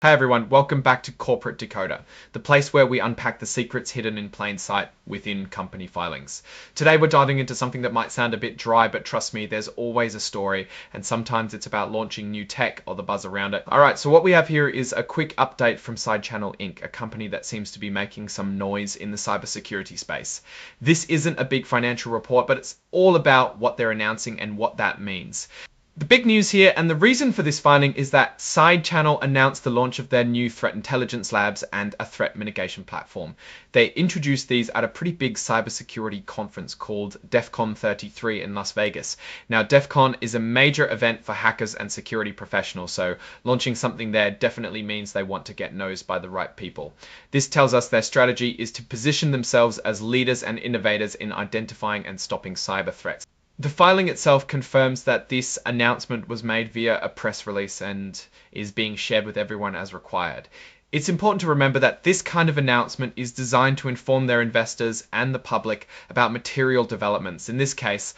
Hey everyone, welcome back to Corporate Decoder, the place where we unpack the secrets hidden in plain sight within company filings. Today we're diving into something that might sound a bit dry, but trust me, there's always a story, and sometimes it's about launching new tech or the buzz around it. Alright, so what we have here is a quick update from SideChannel Inc., a company that seems to be making some noise in the cybersecurity space. This isn't a big financial report, but it's all about what they're announcing and what that means. The big news here, and the reason for this filing, is that SideChannel announced the launch of their new threat intelligence labs and a threat mitigation platform. They introduced these at a pretty big cybersecurity conference called DEF CON 33 in Las Vegas. Now, DEF CON is a major event for hackers and security professionals, so launching something there definitely means they want to get nosed by the right people. This tells us their strategy is to position themselves as leaders and innovators in identifying and stopping cyber threats. The filing itself confirms that this announcement was made via a press release and is being shared with everyone as required. It's important to remember that this kind of announcement is designed to inform their investors and the public about material developments. In this case,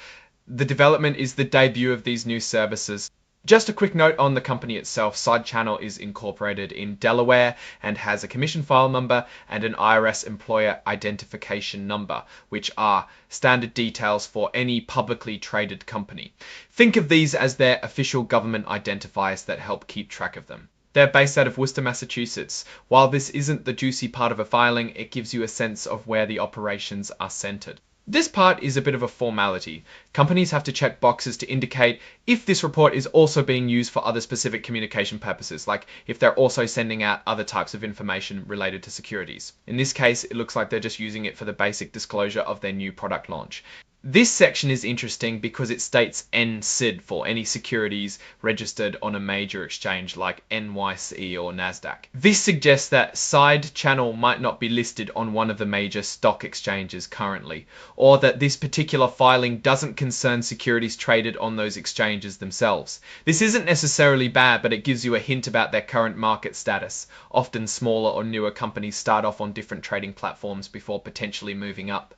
the development is the debut of these new services. Just a quick note on the company itself. SideChannel is incorporated in Delaware and has a commission file number and an IRS employer identification number, which are standard details for any publicly traded company. Think of these as their official government identifiers that help keep track of them. They're based out of Worcester, Massachusetts. While this isn't the juicy part of a filing, it gives you a sense of where the operations are centered. This part is a bit of a formality. Companies have to check boxes to indicate if this report is also being used for other specific communication purposes, like if they're also sending out other types of information related to securities. In this case, it looks like they're just using it for the basic disclosure of their new product launch. This section is interesting because it states NSID for any securities registered on a major exchange like NYSE or NASDAQ. This suggests that SideChannel might not be listed on one of the major stock exchanges currently, or that this particular filing doesn't concern securities traded on those exchanges themselves. This isn't necessarily bad, but it gives you a hint about their current market status. Often smaller or newer companies start off on different trading platforms before potentially moving up.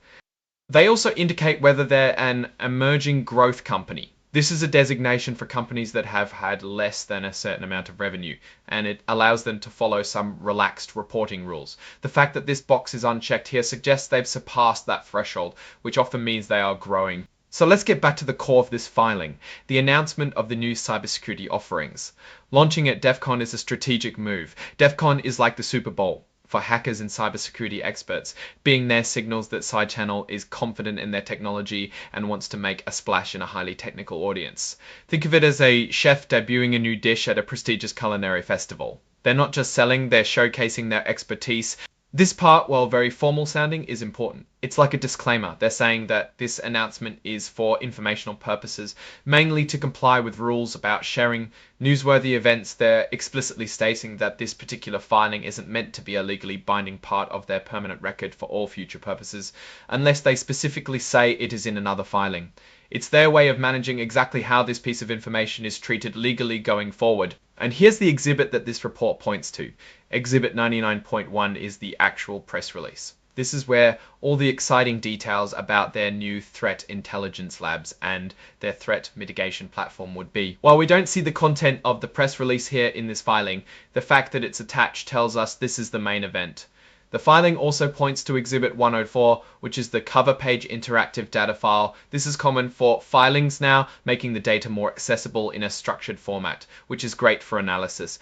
They also indicate whether they're an emerging growth company. This is a designation for companies that have had less than a certain amount of revenue, and it allows them to follow some relaxed reporting rules. The fact that this box is unchecked here suggests they've surpassed that threshold, which often means they are growing. So let's get back to the core of this filing, the announcement of the new cybersecurity offerings. Launching at DEF CON is a strategic move. DEF CON is like the Super Bowl for hackers and cybersecurity experts. Being there signals that SideChannel is confident in their technology and wants to make a splash in a highly technical audience. Think of it as a chef debuting a new dish at a prestigious culinary festival. They're not just selling, they're showcasing their expertise. This part, while very formal sounding, is important. It's like a disclaimer. They're saying that this announcement is for informational purposes, mainly to comply with rules about sharing newsworthy events. They're explicitly stating that this particular filing isn't meant to be a legally binding part of their permanent record for all future purposes, unless they specifically say it is in another filing. It's their way of managing exactly how this piece of information is treated legally going forward. And here's the exhibit that this report points to. Exhibit 99.1 is the actual press release. This is where all the exciting details about their new threat intelligence labs and their threat mitigation platform would be. While we don't see the content of the press release here in this filing, the fact that it's attached tells us this is the main event. The filing also points to Exhibit 104, which is the cover page interactive data file. This is common for filings now, making the data more accessible in a structured format, which is great for analysis.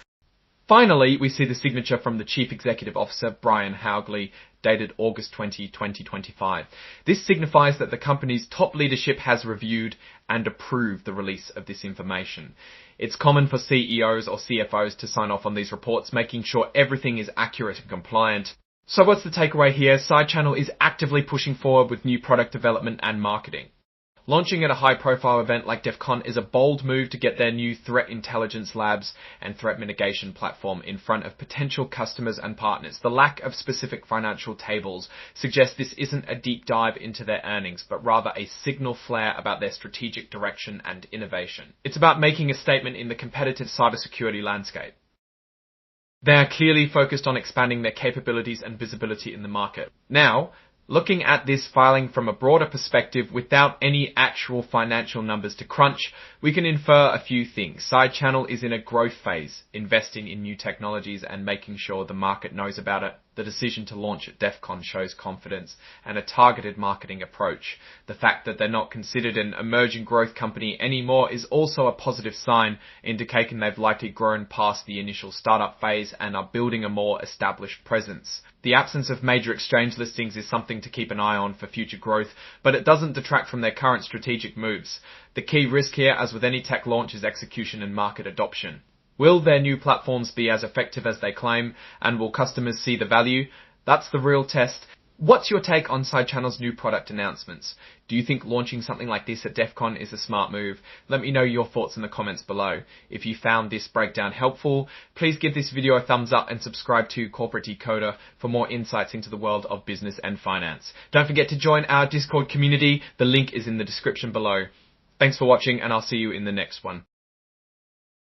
Finally, we see the signature from the Chief Executive Officer, Brian Haugley, dated August 20, 2025. This signifies that the company's top leadership has reviewed and approved the release of this information. It's common for CEOs or CFOs to sign off on these reports, making sure everything is accurate and compliant. So what's the takeaway here? SideChannel is actively pushing forward with new product development and marketing. Launching at a high-profile event like DEF CON is a bold move to get their new threat intelligence labs and threat mitigation platform in front of potential customers and partners. The lack of specific financial tables suggests this isn't a deep dive into their earnings, but rather a signal flare about their strategic direction and innovation. It's about making a statement in the competitive cybersecurity landscape. They are clearly focused on expanding their capabilities and visibility in the market. Now, Looking at this filing from a broader perspective without any actual financial numbers to crunch, we can infer a few things. SideChannel is in a growth phase, investing in new technologies and making sure the market knows about it. The decision to launch at DEF CON shows confidence and a targeted marketing approach. The fact that they're not considered an emerging growth company anymore is also a positive sign, indicating they've likely grown past the initial startup phase and are building a more established presence. The absence of major exchange listings is something to keep an eye on for future growth, but it doesn't detract from their current strategic moves. The key risk here, as with any tech launch, is execution and market adoption. Will their new platforms be as effective as they claim, and will customers see the value? That's the real test. What's your take on SideChannel's new product announcements? Do you think launching something like this at DEF CON is a smart move? Let me know your thoughts in the comments below. If you found this breakdown helpful, please give this video a thumbs up and subscribe to Corporate Decoder for more insights into the world of business and finance. Don't forget to join our Discord community. The link is in the description below. Thanks for watching, and I'll see you in the next one.